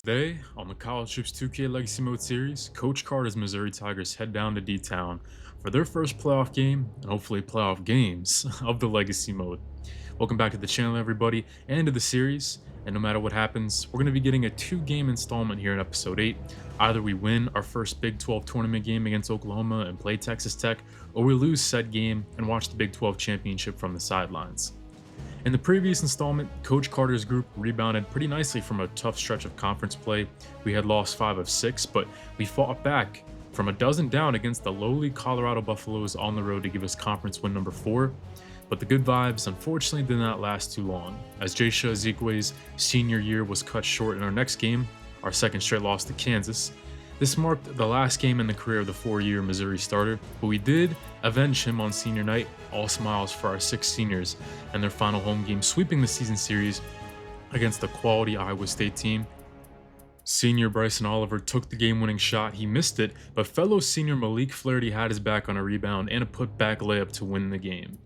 Today, on the College Hoops 2K Legacy Mode series, Coach Carter's Missouri Tigers head down to D-Town for their first playoff game, and hopefully playoff games, of the Legacy Mode. Welcome back to the channel, everybody, and to the series. And no matter what happens, we're going to be getting a 2-game installment here in Episode 8. Either we win our first Big 12 tournament game against Oklahoma and play Texas Tech, or we lose said game and watch the Big 12 championship from the sidelines. In the previous installment, Coach Carter's group rebounded pretty nicely from a tough stretch of conference play. We had lost 5 of 6, but we fought back from a dozen down against the lowly Colorado Buffaloes on the road to give us conference win number 4. But the good vibes unfortunately did not last too long, as Jaysha Ezekwe's senior year was cut short in our next game, our second straight loss to Kansas. This marked the last game in the career of the 4-year Missouri starter, but we did avenge him on senior night. All smiles for our 6 seniors and their final home game, sweeping the season series against the quality Iowa State team. Senior Bryson Oliver took the game-winning shot. He missed it, but fellow senior Malik Flaherty had his back on a rebound and a put-back layup to win the game.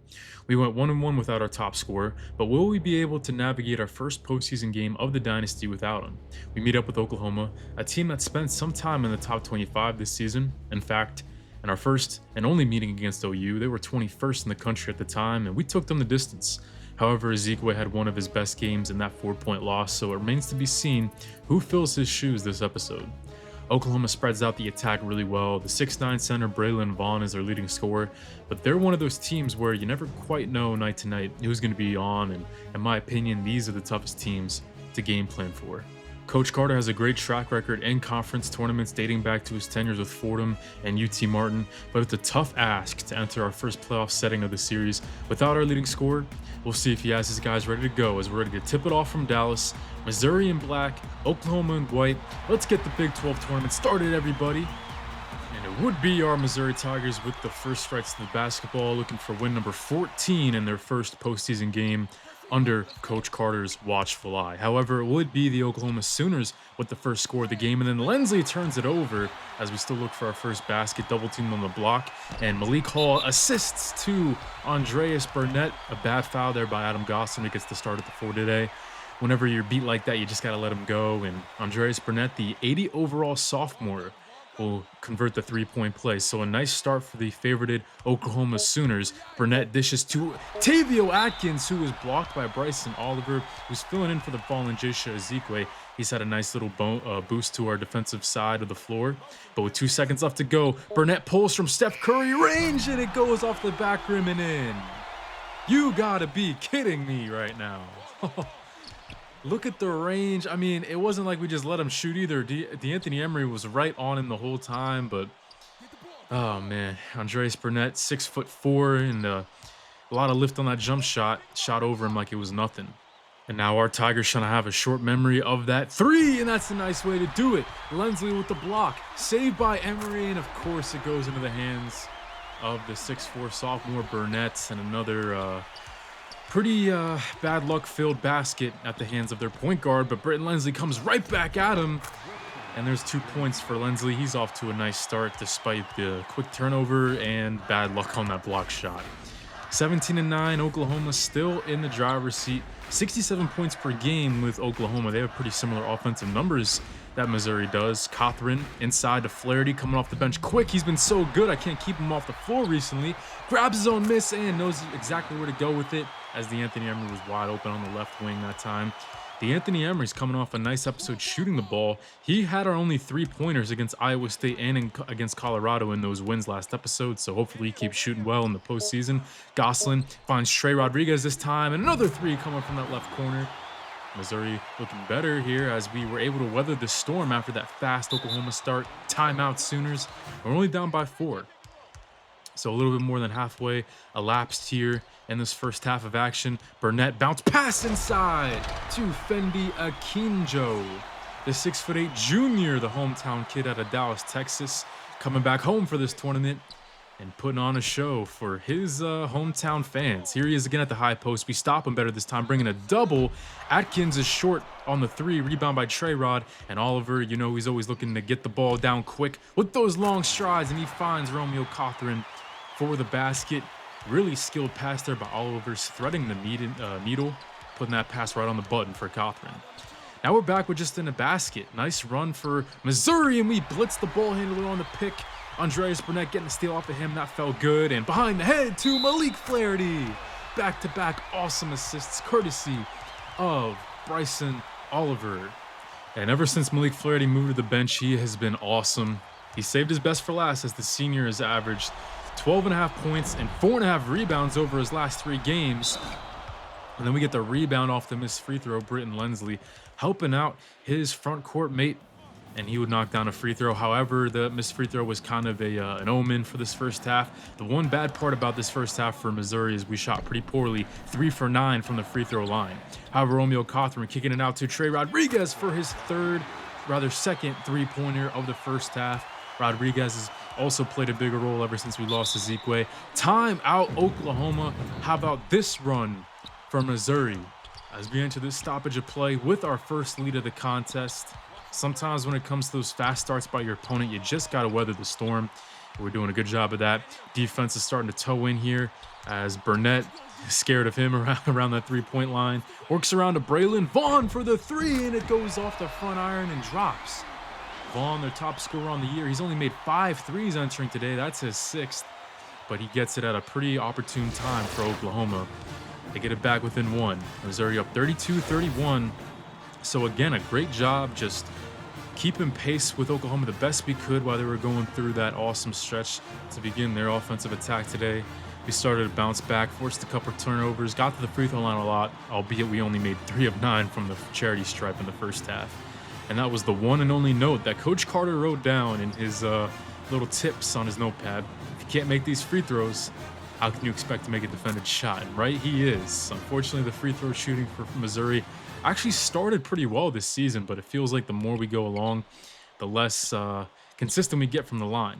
We went 1-1 without our top scorer, but will we be able to navigate our first postseason game of the Dynasty without him? We meet up with Oklahoma, a team that spent some time in the top 25 this season. In fact, in our first and only meeting against OU, they were 21st in the country at the time, and we took them the distance. However, Ezekwe had one of his best games in that 4-point loss, so it remains to be seen who fills his shoes this episode. Oklahoma spreads out the attack really well. The 6'9 center Braylon Vaughn is their leading scorer, but they're one of those teams where you never quite know night to night who's going to be on, and in my opinion, these are the toughest teams to game plan for. Coach Carter has a great track record in conference tournaments dating back to his tenures with Fordham and UT Martin, but it's a tough ask to enter our first playoff setting of the series without our leading scorer. We'll see if he has his guys ready to go as we're ready to tip it off from Dallas, Missouri in black, Oklahoma in white. Let's get the Big 12 tournament started, everybody. And it would be our Missouri Tigers with the first strikes to the basketball, looking for win number 14 in their first postseason game under Coach Carter's watchful eye. However, it would be the Oklahoma Sooners with the first score of the game, and then Lensley turns it over as we still look for our first basket, double teamed on the block, and Malik Hall assists to Andreas Burnett. A bad foul there by Adam Gosselin that gets the start at the 4 today. Whenever you're beat like that, you just got to let him go, and Andreas Burnett, the 80 overall sophomore, will convert the 3-point play. So a nice start for the favorited Oklahoma Sooners. Burnett dishes to Tavio Atkins, who was blocked by Bryson Oliver, who's filling in for the fallen Jaysha Ezekwe. He's had a nice little boost to our defensive side of the floor. But with 2 seconds left to go, Burnett pulls from Steph Curry range, and it goes off the back rim and in. You gotta be kidding me right now. Look at the range. I mean, it wasn't like we just let him shoot either. D'Anthony Emery was right on him the whole time, but oh man, Andreas Burnett, 6'4", and a lot of lift on that jump shot over him like it was nothing. And now our Tigers trying to have a short memory of that 3, and that's a nice way to do it. Lensley with the block, saved by Emery, and of course it goes into the hands of the 6'4 sophomore Burnett, and another pretty bad luck-filled basket at the hands of their point guard, but Britton Lensley comes right back at him, and there's 2 points for Lensley. He's off to a nice start despite the quick turnover and bad luck on that block shot. 17-9, Oklahoma still in the driver's seat. 67 points per game with Oklahoma. They have pretty similar offensive numbers that Missouri does. Cothran inside to Flaherty, coming off the bench quick. He's been so good, I can't keep him off the floor recently. Grabs his own miss and knows exactly where to go with it, as D'Anthony Emery was wide open on the left wing that time. D'Anthony Emery's coming off a nice episode shooting the ball. He had our only 3-pointers against Iowa State and against Colorado in those wins last episode, so hopefully he keeps shooting well in the postseason. Gosselin finds Trey Rodriguez this time, and another 3 coming from that left corner. Missouri looking better here as we were able to weather the storm after that fast Oklahoma start. Timeout Sooners. We're only down by 4. So a little bit more than halfway elapsed here in this first half of action. Burnett bounce pass inside to Fendi Akinjo, the 6'8" junior, the hometown kid out of Dallas, Texas, coming back home for this tournament and putting on a show for his hometown fans. Here he is again at the high post. We stop him better this time, bringing a double. Atkins is short on the 3, rebound by Trey Rod, and Oliver, you know, he's always looking to get the ball down quick with those long strides, and he finds Romeo Cothran for the basket. Really skilled pass there by Oliver, threading the needle, putting that pass right on the button for Cothran. Now we're back with just in a basket. Nice run for Missouri, and we blitz the ball handler on the pick. Andreas Burnett getting the steal off of him. That felt good. And behind the head to Malik Flaherty. Back-to-back awesome assists courtesy of Bryson Oliver. And ever since Malik Flaherty moved to the bench, he has been awesome. He saved his best for last as the senior has averaged 12.5 points and 4.5 rebounds over his last 3 games. And then we get the rebound off the missed free throw, Britton Lensley helping out his front court mate, and he would knock down a free throw. However, the missed free throw was kind of an omen for this first half. The one bad part about this first half for Missouri is we shot pretty poorly, 3 for 9 from the free throw line. However, Romeo Cawthorn kicking it out to Trey Rodriguez for his second three-pointer of the first half. Rodriguez has also played a bigger role ever since we lost to Ezekwe. Time out Oklahoma. How about this run from Missouri as we enter this stoppage of play with our first lead of the contest? Sometimes when it comes to those fast starts by your opponent, you just got to weather the storm. We're doing a good job of that. Defense is starting to toe in here as Burnett is scared of him around that three-point line. Works around to Braylon Vaughn for the 3, and it goes off the front iron and drops. Vaughn, their top scorer on the year. He's only made 5 threes entering today. That's his 6th, but he gets it at a pretty opportune time for Oklahoma. They get it back within 1. Missouri up 32-31. So again, a great job just keeping pace with Oklahoma the best we could while they were going through that awesome stretch to begin their offensive attack today. We started to bounce back, forced a couple of turnovers, got to the free throw line a lot, albeit we only made 3 of 9 from the charity stripe in the first half. And that was the one and only note that Coach Carter wrote down in his little tips on his notepad. If you can't make these free throws, how can you expect to make a defended shot? And right, he is. Unfortunately, the free throw shooting for Missouri actually started pretty well this season, but it feels like the more we go along, the less consistent we get from the line.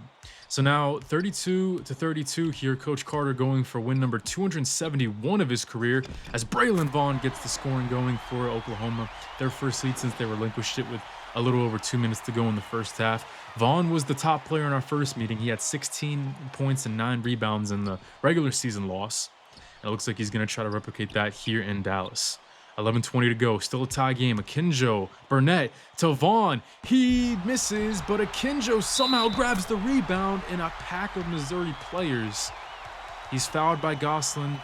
So now 32-32 here. Coach Carter going for win number 271 of his career as Braylon Vaughn gets the scoring going for Oklahoma. Their first lead since they relinquished it with a little over 2 minutes to go in the first half. Vaughn was the top player in our first meeting. He had 16 points and 9 rebounds in the regular season loss. And it looks like he's going to try to replicate that here in Dallas. 11:20 to go, still a tie game. Akinjo, Burnett to Vaughn. He misses, but Akinjo somehow grabs the rebound in a pack of Missouri players. He's fouled by Gosselin,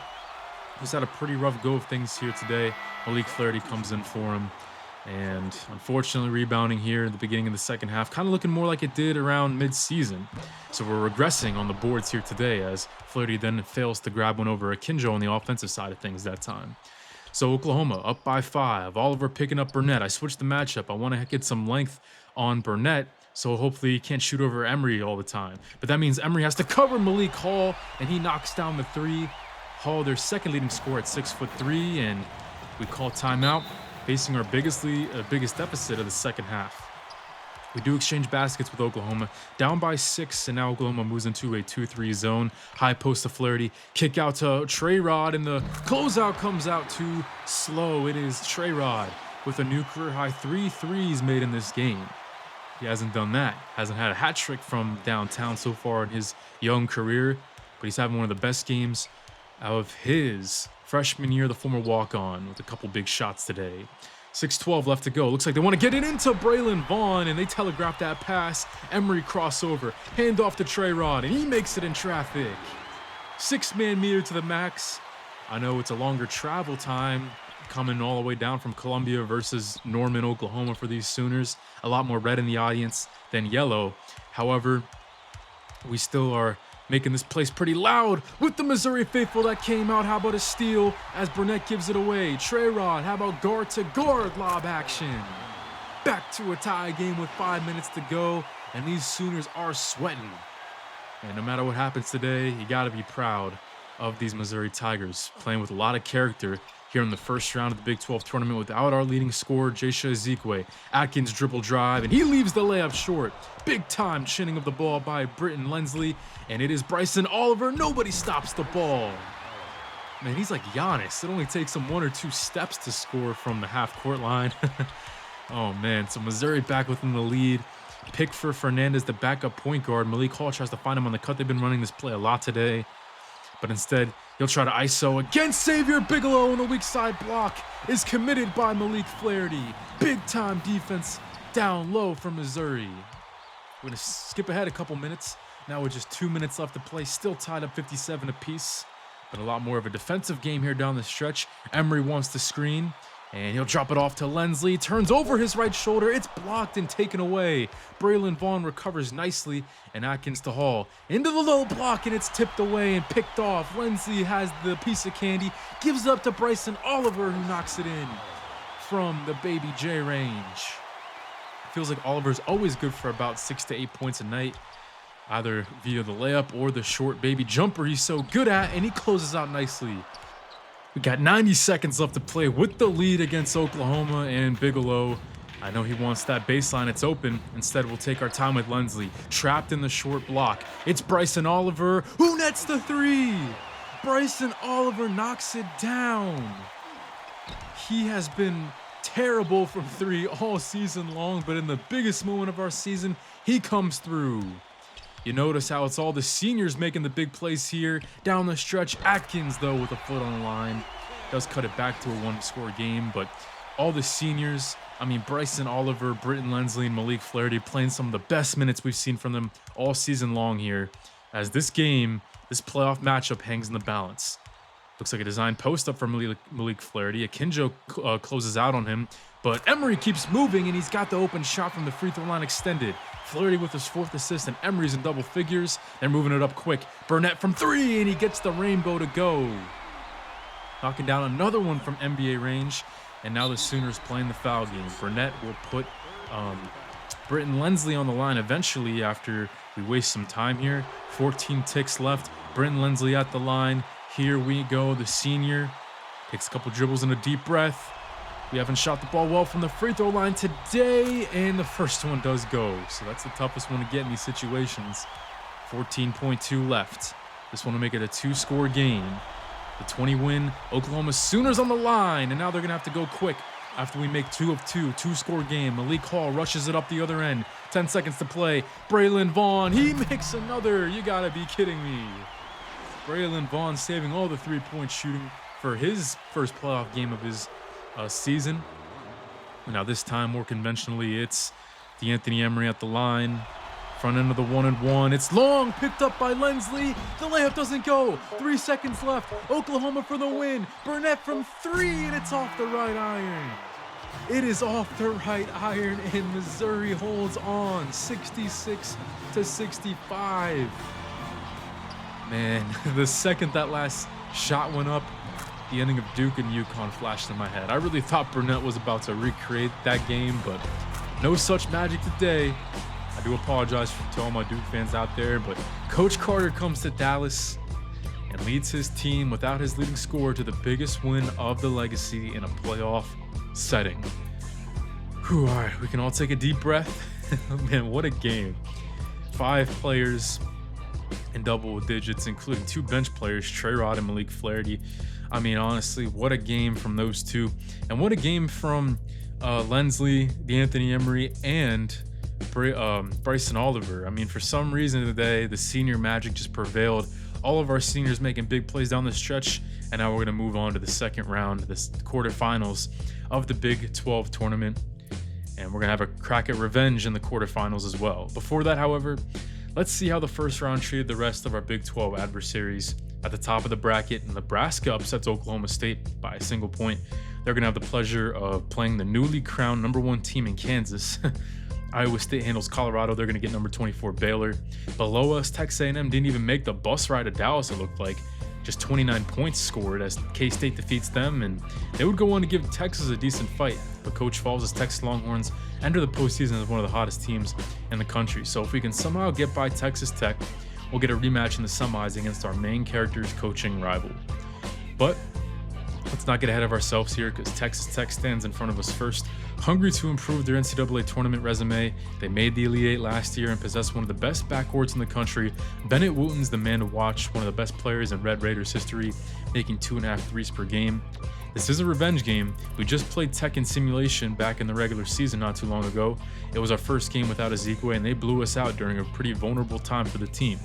who's had a pretty rough go of things here today. Malik Flaherty comes in for him. And unfortunately, rebounding here at the beginning of the second half, kind of looking more like it did around mid-season. So we're regressing on the boards here today as Flaherty then fails to grab one over Akinjo on the offensive side of things that time. So Oklahoma up by 5. Oliver picking up Burnett. I switched the matchup. I want to get some length on Burnett, so hopefully he can't shoot over Emery all the time. But that means Emery has to cover Malik Hall, and he knocks down the 3. Hall, their second leading scorer at 6'3", and we call timeout, facing our biggest deficit of the second half. We do exchange baskets with Oklahoma, down by 6, and now Oklahoma moves into a 2-3 zone. High post to Flaherty, kick out to Trey Rod, and the closeout comes out too slow. It is Trey Rod with a new career-high 3 threes made in this game. He hasn't done that. Hasn't had a hat trick from downtown so far in his young career, but he's having one of the best games of his freshman year, the former walk-on, with a couple big shots today. 6:12 left to go. Looks like they want to get it into Braylon Vaughn, and they telegraph that pass. Emery crossover, handoff to Trey Rod, and he makes it in traffic. 6-man meter to the max. I know it's a longer travel time coming all the way down from Columbia versus Norman, Oklahoma for these Sooners. A lot more red in the audience than yellow. However, we still are making this place pretty loud with the Missouri faithful that came out. How about a steal as Burnett gives it away? Trey Rod, how about guard to guard lob action? Back to a tie game with 5 minutes to go, and these Sooners are sweating. And no matter what happens today, you got to be proud of these Missouri Tigers, playing with a lot of character here in the first round of the Big 12 tournament without our leading scorer, Jaysha Ezekwe. Atkins dribble drive, and he leaves the layup short. Big time chinning of the ball by Britton Lensley, and it is Bryson Oliver. Nobody stops the ball. Man, he's like Giannis. It only takes him 1 or 2 steps to score from the half-court line. Oh, man. So Missouri back within the lead. Pick for Fernandez, the backup point guard. Malik Hall tries to find him on the cut. They've been running this play a lot today, but instead He'll try to ISO against Xavier Bigelow, and the weak side block is committed by Malik Flaherty. Big time defense down low from Missouri. We're going to skip ahead a couple minutes. Now with just 2 minutes left to play, still tied up 57 apiece. But a lot more of a defensive game here down the stretch. Emery wants to screen, and he'll drop it off to Lensley. Turns over his right shoulder. It's blocked and taken away. Braylon Vaughn recovers nicely, and Atkins to Hall. Into the low block, and it's tipped away and picked off. Lensley has the piece of candy, gives up to Bryson Oliver, who knocks it in from the Baby J range. Feels like Oliver's always good for about 6 to 8 points a night, either via the layup or the short baby jumper he's so good at, and he closes out nicely. We got 90 seconds left to play with the lead against Oklahoma, and Bigelow, I know he wants that baseline, it's open. Instead, we'll take our time with Lensley, trapped in the short block. It's Bryson Oliver, who nets the three. Bryson Oliver knocks it down. He has been terrible from three all season long, but in the biggest moment of our season, he comes through. You notice how it's all the seniors making the big plays here down the stretch. Atkins, though, with a foot on the line, does cut it back to a one-score game, but all the seniors, I mean, Bryson Oliver, Britton Lensley, and Malik Flaherty playing some of the best minutes we've seen from them all season long here, as this game, this playoff matchup hangs in the balance. Looks like a design post-up for Malik Flaherty. Akinjo closes out on him, but Emery keeps moving, and he's got the open shot from the free throw line extended. Flaherty with his 4th assist, and Emery's in double figures. They're moving it up quick. Burnett from 3, and he gets the rainbow to go. Knocking down another one from NBA range, and now the Sooners playing the foul game. Burnett will put Britton Lensley on the line eventually after we waste some time here. 14 ticks left. Britton Lensley at the line. Here we go. The senior takes a couple dribbles and a deep breath. We haven't shot the ball well from the free throw line today, and the first one does go. So that's the toughest one to get in these situations. 14.2 left. This one will make it a 2-score game. The 20-win Oklahoma Sooners on the line, and now they're going to have to go quick after we make 2 of 2, 2-score game. Malik Hall rushes it up the other end. 10 seconds to play. Braylon Vaughn, he makes another. You got to be kidding me. Braylon Vaughn saving all the three-point shooting for his first playoff game of his season. Now this time, more conventionally, it's D'Anthony Emery at the line. Front end of the 1-and-1. It's long, picked up by Lensley. The layup doesn't go. 3 seconds left. Oklahoma for the win. Burnett from 3, and it's off the right iron. It is off the right iron, and Missouri holds on 66 to 65. Man, the second that last shot went up, the ending of Duke and UConn flashed in my head. I really thought Burnett was about to recreate that game, but no such magic today. I do apologize to all my Duke fans out there, but Coach Carter comes to Dallas and leads his team without his leading scorer to the biggest win of the legacy in a playoff setting. Whew, all right, we can all take a deep breath. Man, what a game. 5 players in double digits, including 2 bench players, Trey Rod and Malik Flaherty. I mean, honestly, what a game from those two. And what a game from Lensley, D'Anthony Emery, and Bryson Oliver. I mean, for some reason today, the senior magic just prevailed. All of our seniors making big plays down the stretch, and now we're going to move on to the second round, the quarterfinals of the Big 12 tournament. And we're going to have a crack at revenge in the quarterfinals as well. Before that, however, let's see how the first round treated the rest of our Big 12 adversaries. At the top of the bracket, Nebraska upsets Oklahoma State by a single point. They're going to have the pleasure of playing the newly crowned #1 team in Kansas. Iowa State handles Colorado. They're going to get number 24 Baylor. Below us, Texas A&M didn't even make the bus ride to Dallas, it looked like. Just 29 points scored as K-State defeats them, and they would go on to give Texas a decent fight. But Coach Falls' Texas Longhorns enter the postseason as one of the hottest teams in the country. So if we can somehow get by Texas Tech, we'll get a rematch in the semis against our main character's coaching rival. But let's not get ahead of ourselves here, because Texas Tech stands in front of us first. Hungry to improve their NCAA tournament resume, they made the Elite Eight last year and possess one of the best backcourts in the country. Bennett Wooten's the man to watch, one of the best players in Red Raiders history, making 2.5 threes per game. This is a revenge game. We just played Tech in simulation back in the regular season not too long ago. It was our first game without Ezekwe, and they blew us out during a pretty vulnerable time for the team.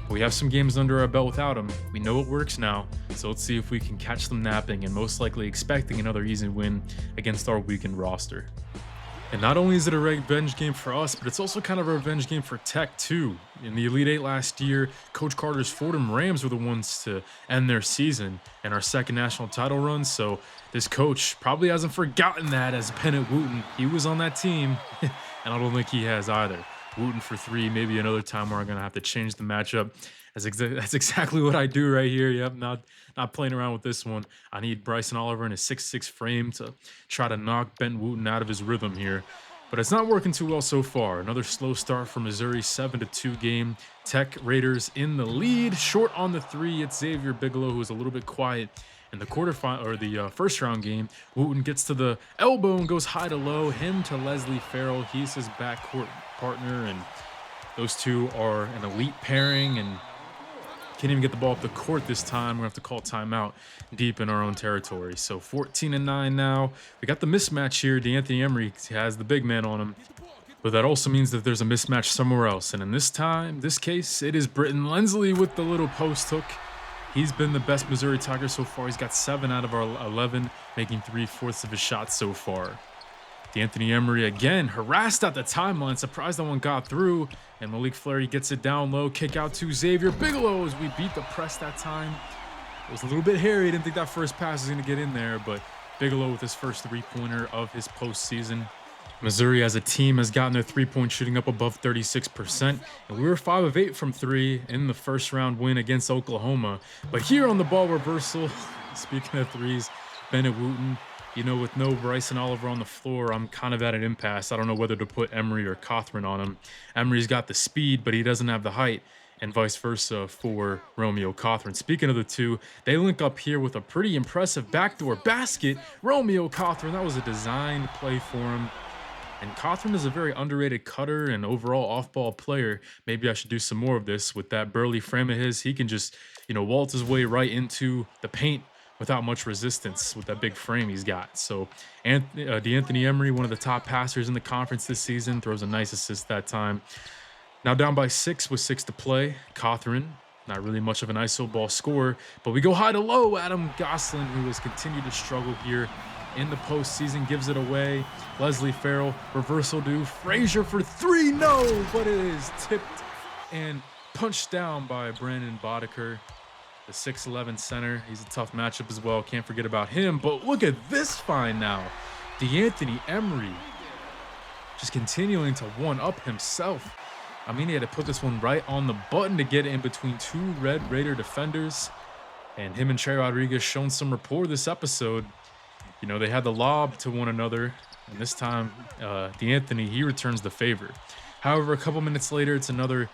We have some games under our belt without him. We know it works now, So let's see if we can catch them napping and most likely expecting another easy win against our weakened roster. And not only is it a revenge game for us, but it's also kind of a revenge game for Tech too. In the Elite Eight last year, Coach Carter's Fordham Rams were the ones to end their season and our second national title run. So this coach probably hasn't forgotten that, as Bennett Wooten, he was on that team, and I don't think he has either. Wooten for 3, maybe another time where I'm going to have to change the matchup. That's exactly what I do right here. Yep, not playing around with this one. I need Bryson Oliver in a 6'6" frame to try to knock Ben Wooten out of his rhythm here. But it's not working too well so far. Another slow start for Missouri, 7-2 game. Tech Raiders in the lead. Short on the 3, it's Xavier Bigelow, who is a little bit quiet in the quarterfinal, or the first round game. Wooten gets to the elbow and goes high to low. Him to Leslie Farrell. He's his backcourt partner, and those two are an elite pairing, and can't even get the ball up the court this time. We're gonna have to call timeout deep in our own territory. So 14-9 now. We got the mismatch here. D'Anthony Emery has the big man on him, but that also means that there's a mismatch somewhere else. And in this case, it is Britton Lensley with the little post hook. He's been the best Missouri Tiger so far. He's got 7 out of our 11, making 3/4 of his shots so far. D'Anthony Emery again harassed at the timeline. Surprised that one got through. And Malik Flaherty gets it down low. Kick out to Xavier Bigelow as we beat the press that time. It was a little bit hairy. Didn't think that first pass was going to get in there. But Bigelow with his first 3-pointer of his postseason. Missouri as a team has gotten their 3-point shooting up above 36%. And we were 5 of 8 from 3 in the first round win against Oklahoma. But here on the ball reversal, speaking of threes, Bennett Wooten, you know, with no Bryson Oliver on the floor, I'm kind of at an impasse. I don't know whether to put Emery or Cothran on him. Emery's got the speed, but he doesn't have the height, and vice versa for Romeo Cothran. Speaking of the two, they link up here with a pretty impressive backdoor basket. Romeo Cothran, that was a designed play for him. And Cothran is a very underrated cutter and overall off-ball player. Maybe I should do some more of this with that burly frame of his. He can just, waltz his way right into the paint without much resistance with that big frame he's got. So D'Anthony Emery, one of the top passers in the conference this season, throws a nice assist that time. Now down by 6 with 6 to play. Cothran, not really much of an iso ball scorer, but we go high to low. Adam Goslin, who has continued to struggle here in the postseason, gives it away. Leslie Farrell, reversal do. Frazier for 3, no, but it is tipped and punched down by Brandon Boddicker, the 6'11" center. He's a tough matchup as well. Can't forget about him. But look at this find now. D'Anthony Emery just continuing to one-up himself. I mean, he had to put this one right on the button to get it in between 2 Red Raider defenders. And him and Trey Rodriguez shown some rapport this episode. They had the lob to one another. And this time, D'Anthony, he returns the favor. However, a couple minutes later, it's another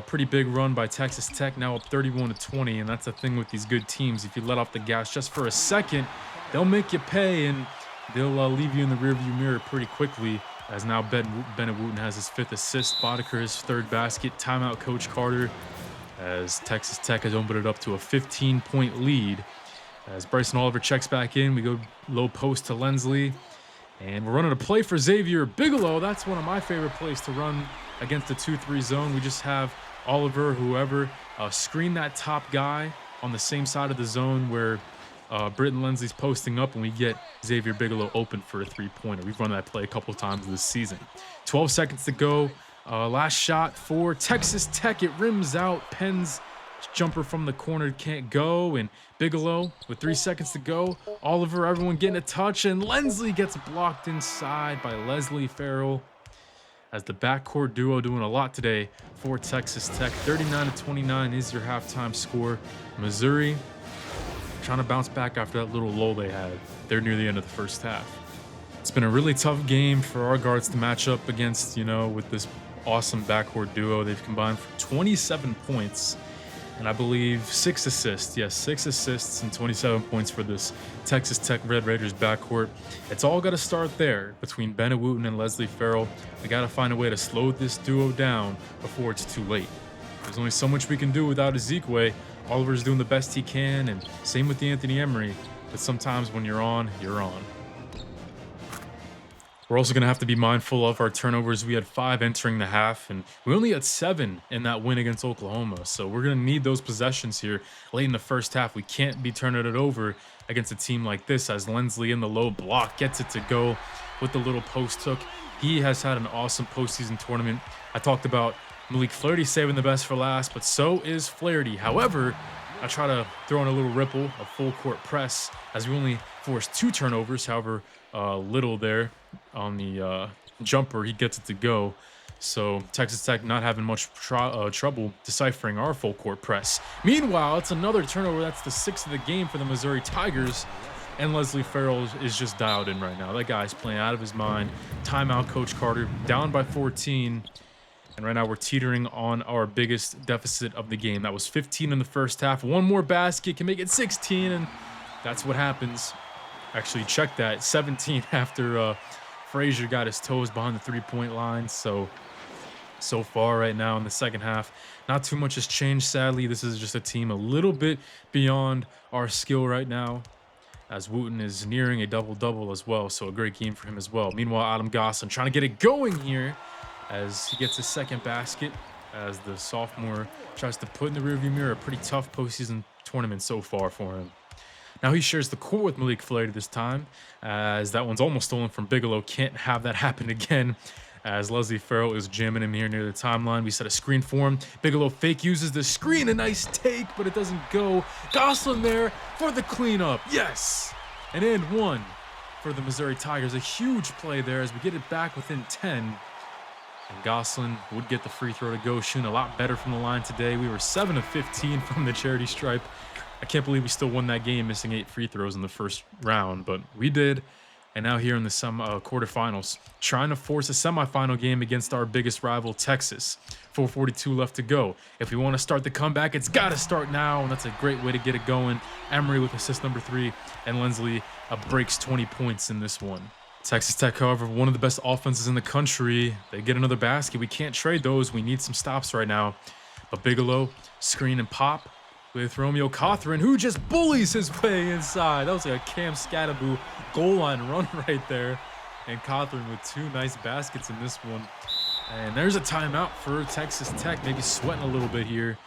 pretty big run by Texas Tech, now up 31-20, and that's the thing with these good teams. If you let off the gas just for a second, they'll make you pay, and they'll leave you in the rearview mirror pretty quickly, as now Bennett Wooten has his 5th assist, Boddicker his 3rd basket. Timeout Coach Carter, as Texas Tech has opened it up to a 15-point lead. As Bryson Oliver checks back in, we go low post to Lensley, and we're running a play for Xavier Bigelow. That's one of my favorite plays to run against the 2-3 zone. We just have Oliver, whoever, screen that top guy on the same side of the zone where Britton Lensley's posting up, and we get Xavier Bigelow open for a 3-pointer. We've run that play a couple times this season. 12 seconds to go. Last shot for Texas Tech. It rims out. Penn's jumper from the corner can't go, and Bigelow with 3 seconds to go. Oliver, everyone getting a touch, and Lensley gets blocked inside by Leslie Farrell. As the backcourt duo doing a lot today for Texas Tech. 39-29 is your halftime score. Missouri trying to bounce back after that little lull they had. They're near the end of the first half. It's been a really tough game for our guards to match up against, with this awesome backcourt duo. They've combined for 27 points. And I believe 6 assists. Yes, 6 assists and 27 points for this Texas Tech Red Raiders backcourt. It's all got to start there between Bennett Wooten and Leslie Farrell. We got to find a way to slow this duo down before it's too late. There's only so much we can do without Ezekwe. Oliver's doing the best he can, and same with D'Anthony Emery. But sometimes when you're on, you're on. We're also going to have to be mindful of our turnovers. We had 5 entering the half, and we only had 7 in that win against Oklahoma. So we're going to need those possessions here late in the first half. We can't be turning it over against a team like this, as Lensley in the low block gets it to go with the little post hook. He has had an awesome postseason tournament. I talked about Malik Flaherty saving the best for last, but so is Flaherty. However, I try to throw in a little ripple, a full court press, as we only forced 2 turnovers. However, little there on the jumper, he gets it to go. So Texas Tech not having much trouble deciphering our full court press. Meanwhile, it's another turnover. That's the 6th of the game for the Missouri Tigers. And Leslie Farrell is just dialed in right now. That guy's playing out of his mind. Timeout, Coach Carter, down by 14. And right now we're teetering on our biggest deficit of the game. That was 15 in the first half. One more basket can make it 16, and that's what happens. Actually, check that. 17 after Frazier got his toes behind the three-point line. So far right now in the second half, not too much has changed, sadly. This is just a team a little bit beyond our skill right now, as Wooten is nearing a double-double as well, so a great game for him as well. Meanwhile, Adam Gosselin trying to get it going here as he gets his second basket, as the sophomore tries to put in the rearview mirror. A pretty tough postseason tournament so far for him. Now he shares the court with Malik Flaherty this time, as that one's almost stolen from Bigelow. Can't have that happen again, as Leslie Farrell is jamming him here near the timeline. We set a screen for him. Bigelow fake uses the screen. A nice take, but it doesn't go. Gosselin there for the cleanup. Yes! And end one for the Missouri Tigers. A huge play there as we get it back within 10. And Gosselin would get the free throw to go. Shooting a lot better from the line today. We were 7 of 15 from the charity stripe. I can't believe we still won that game, missing 8 free throws in the first round, but we did. And now here in the quarterfinals, trying to force a semifinal game against our biggest rival, Texas. 4:42 left to go. If we want to start the comeback, it's got to start now, and that's a great way to get it going. Emery with assist number 3, and Lensley breaks 20 points in this one. Texas Tech, however, one of the best offenses in the country. They get another basket. We can't trade those. We need some stops right now. But Bigelow, screen and pop with Romeo Cawthron, who just bullies his way inside. That was like a Cam Scattaboo goal line run right there. And Cawthron with 2 nice baskets in this one. And there's a timeout for Texas Tech, maybe sweating a little bit here.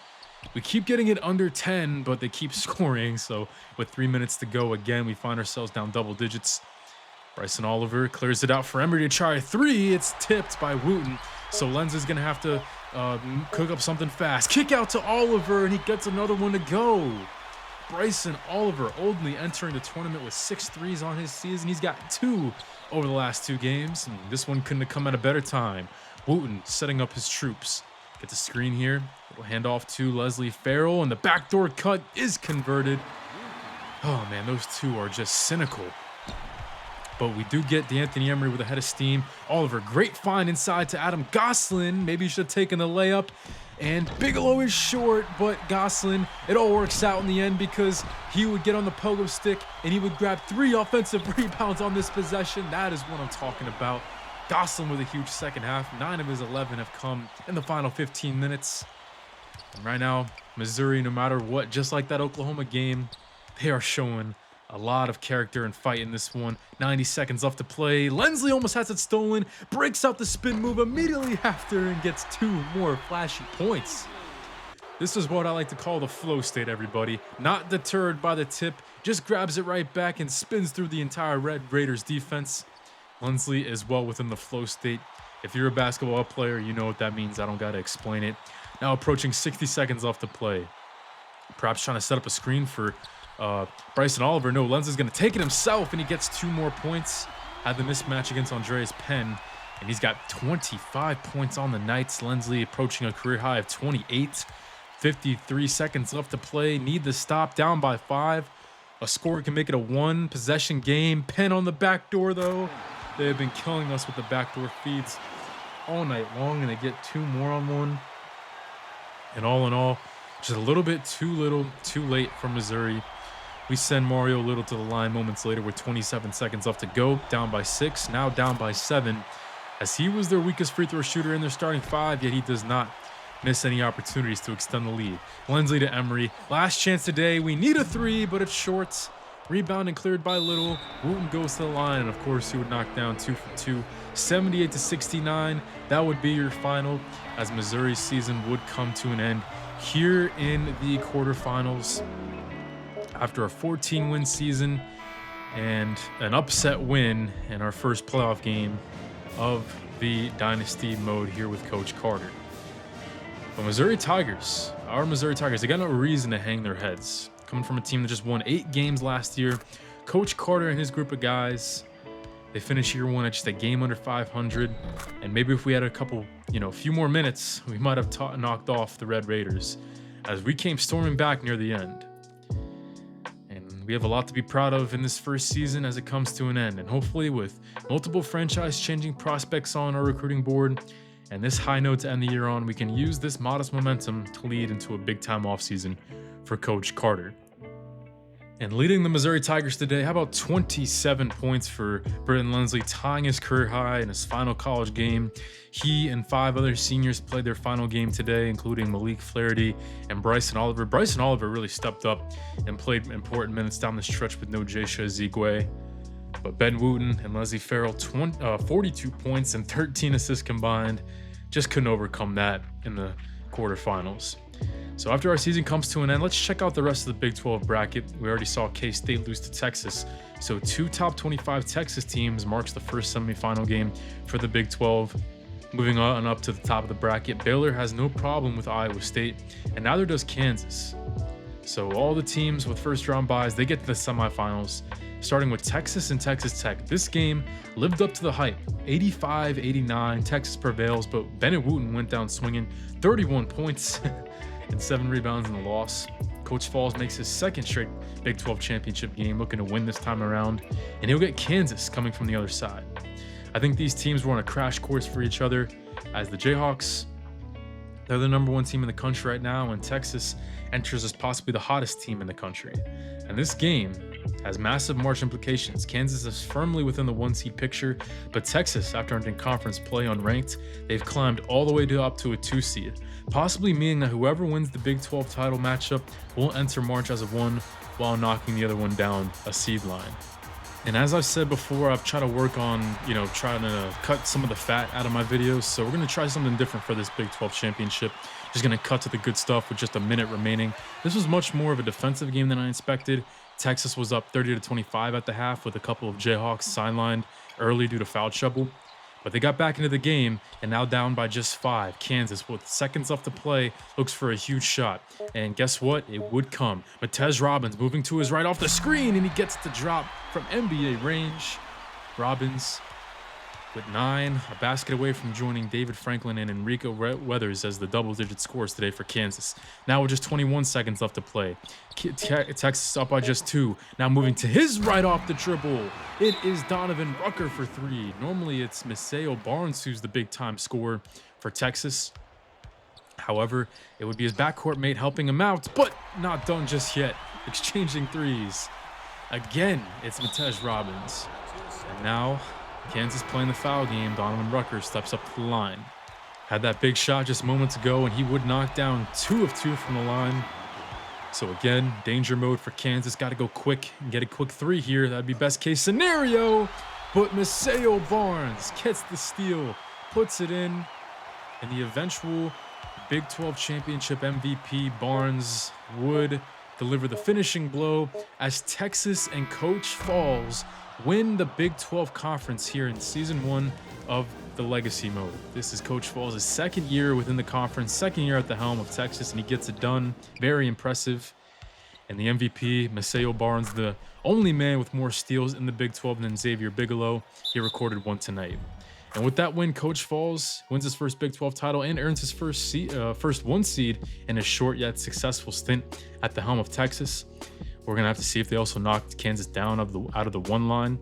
We keep getting it under 10, but they keep scoring. So with 3 minutes to go, again, we find ourselves down double digits. Bryson Oliver clears it out for Emery to try a 3. It's tipped by Wooten. So Lenz is going to have to cook up something fast. Kick out to Oliver, and he gets another one to go. Bryson Oliver only entering the tournament with 6 threes on his season. He's got 2 over the last 2 games, and this one couldn't have come at a better time. Wooten setting up his troops. Gets a screen here. Little handoff to Leslie Farrell, and the backdoor cut is converted. Oh, man, those 2 are just cynical. But we do get D'Anthony Emery with a head of steam. Oliver, great find inside to Adam Gosselin. Maybe he should have taken the layup. And Bigelow is short, but Gosselin, it all works out in the end because he would get on the pogo stick and he would grab 3 offensive rebounds on this possession. That is what I'm talking about. Gosselin with a huge second half. 9 of his 11 have come in the final 15 minutes. And right now, Missouri, no matter what, just like that Oklahoma game, they are showing a lot of character and fight in this one. 90 seconds left to play. Lensley almost has it stolen. Breaks out the spin move immediately after and gets 2 more flashy points. This is what I like to call the flow state, everybody. Not deterred by the tip. Just grabs it right back and spins through the entire Red Raiders defense. Lensley is well within the flow state. If you're a basketball player, you know what that means. I don't got to explain it. Now approaching 60 seconds left to play. Perhaps trying to set up a screen for Bryson Oliver. No, Lenz is going to take it himself, and he gets 2 more points. Had the mismatch against Andreas Penn, and he's got 25 points on the nights. Lensley approaching a career high of 28. 53 seconds left to play. Need the stop, down by 5. A score can make it a 1-possession game. Penn on the back door, though. They have been killing us with the backdoor feeds all night long, and they get 2 more on one. And all in all, just a little bit too little, too late for Missouri. We send Mario Little to the line moments later with 27 seconds left to go. Down by 6, now down by 7. As he was their weakest free throw shooter in their starting 5, yet he does not miss any opportunities to extend the lead. Lensley to Emery. Last chance today. We need a 3, but it's short. Rebound and cleared by Little. Wooten goes to the line, and of course he would knock down 2 for 2. 78-69. That would be your final, as Missouri's season would come to an end here in the quarterfinals after a 14-win season and an upset win in our first playoff game of the Dynasty mode here with Coach Carter. But Missouri Tigers, our Missouri Tigers, they got no reason to hang their heads. Coming from a team that just won 8 games last year, Coach Carter and his group of guys, they finished year 1 at just a game under 500. And maybe if we had a couple, few more minutes, we might have knocked off the Red Raiders as we came storming back near the end. And we have a lot to be proud of in this first season as it comes to an end. And hopefully with multiple franchise-changing prospects on our recruiting board and this high note to end the year on, we can use this modest momentum to lead into a big-time offseason for Coach Carter. And leading the Missouri Tigers today, how about 27 points for Britton Lensley, tying his career high in his final college game. He and 5 other seniors played their final game today, including Malik Flaherty and Bryson Oliver. Bryson Oliver really stepped up and played important minutes down the stretch with no Jaysha Ezigwe. But Ben Wooten and Leslie Farrell, 42 points and 13 assists combined, just couldn't overcome that in the quarterfinals. So after our season comes to an end, let's check out the rest of the Big 12 bracket. We already saw K-State lose to Texas. So 2 top 25 Texas teams marks the first semifinal game for the Big 12. Moving on up to the top of the bracket, Baylor has no problem with Iowa State, and neither does Kansas. So all the teams with first round byes, they get to the semifinals, starting with Texas and Texas Tech. This game lived up to the hype. 85-89, Texas prevails, but Bennett Wooten went down swinging, 31 points and 7 rebounds in the loss. Coach Falls makes his second straight Big 12 championship game, looking to win this time around, and he'll get Kansas coming from the other side. I think these teams were on a crash course for each other, as the Jayhawks, they're the number 1 team in the country right now, and Texas enters as possibly the hottest team in the country. And this game has massive March implications. Kansas is firmly within the 1 seed picture, but Texas, after entering conference play unranked, they've climbed all the way up to a 2 seed, possibly meaning that whoever wins the Big 12 title matchup will enter March as a 1 while knocking the other one down a seed line. And as I've said before, I've tried to work on, trying to cut some of the fat out of my videos. So we're going to try something different for this Big 12 championship. Just going to cut to the good stuff with just a minute remaining. This was much more of a defensive game than I expected. Texas was up 30-25 at the half with a couple of Jayhawks sidelined early due to foul trouble. But they got back into the game and now down by just 5. Kansas, with seconds left to play, looks for a huge shot. And guess what? It would come. Matez Robbins moving to his right off the screen, and he gets the drop from NBA range. Robbins with 9, a basket away from joining David Franklin and Enrico Weathers as the double-digit scores today for Kansas. Now with just 21 seconds left to play. Texas up by just 2. Now moving to his right off the dribble. It is Donovan Rucker for 3. Normally it's Maceo Barnes who's the big-time scorer for Texas. However, it would be his backcourt mate helping him out, but not done just yet. Exchanging threes. Again, it's Matej Robbins. And now Kansas playing the foul game. Donovan Rucker steps up to the line. Had that big shot just moments ago, and he would knock down 2 of 2 from the line. So again, danger mode for Kansas. Got to go quick and get a quick 3 here. That'd be best case scenario. But Maceo Barnes gets the steal, puts it in, and the eventual Big 12 championship MVP Barnes would deliver the finishing blow as Texas and Coach Falls win the Big 12 conference here in season 1 of the legacy mode. This is Coach Falls' second year within the conference, second year at the helm of Texas, and he gets it done. Very impressive. And the MVP, Maceo Barnes, the only man with more steals in the Big 12 than Xavier Bigelow. He recorded 1 tonight. And with that win, Coach Falls wins his first Big 12 title and earns his first 1 seed in a short yet successful stint at the helm of Texas. We're going to have to see if they also knocked Kansas down out of the 1 line.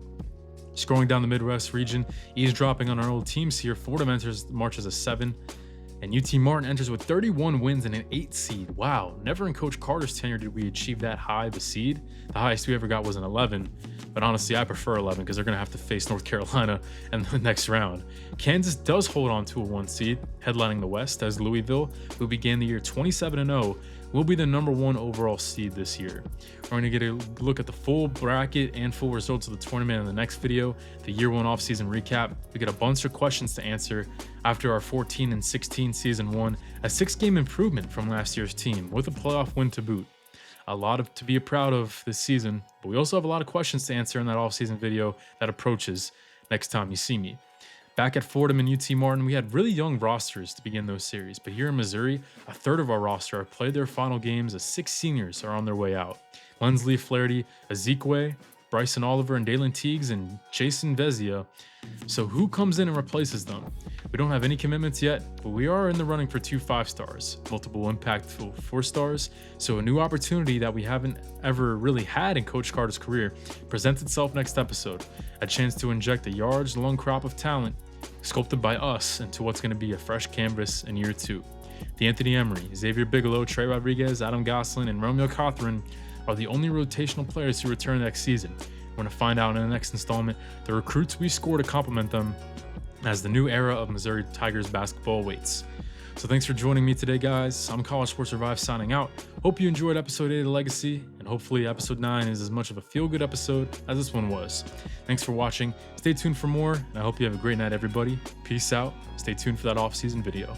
Scrolling down the Midwest region, eavesdropping on our old teams here. Fordham enters March as a 7, and UT Martin enters with 31 wins and an 8 seed. Wow, never in Coach Carter's tenure did we achieve that high of a seed. The highest we ever got was an 11, but honestly, I prefer 11 because they're going to have to face North Carolina in the next round. Kansas does hold on to a 1 seed, headlining the West as Louisville, who began the year 27-0, will be the #1 overall seed this year. We're going to get a look at the full bracket and full results of the tournament in the next video, the year 1 offseason recap. We get a bunch of questions to answer after our 14-16 season 1, a 6-game improvement from last year's team with a playoff win to boot. A lot to be proud of this season, but we also have a lot of questions to answer in that offseason video that approaches next time you see me. Back at Fordham and UT Martin, we had really young rosters to begin those series, but here in Missouri, a third of our roster have played their final games as 6 seniors are on their way out. Lensley Flaherty, Ezekwe, Bryson Oliver, and Dalen Teagues, and Jason Vezia. So who comes in and replaces them? We don't have any commitments yet, but we are in the running for 2 5-stars, multiple impactful 4-stars, so a new opportunity that we haven't ever really had in Coach Carter's career presents itself next episode, a chance to inject a yards-long crop of talent sculpted by us into what's going to be a fresh canvas in year 2. D'Anthony Emery, Xavier Bigelow, Trey Rodriguez, Adam Goslin, and Romeo Cothran are the only rotational players who return next season. We're going to find out in the next installment the recruits we score to complement them as the new era of Missouri Tigers basketball awaits. So thanks for joining me today, guys. I'm College Sports Survive signing out. Hope you enjoyed episode 8 of Legacy, and hopefully episode 9 is as much of a feel-good episode as this one was. Thanks for watching. Stay tuned for more, and I hope you have a great night, everybody. Peace out. Stay tuned for that off-season video.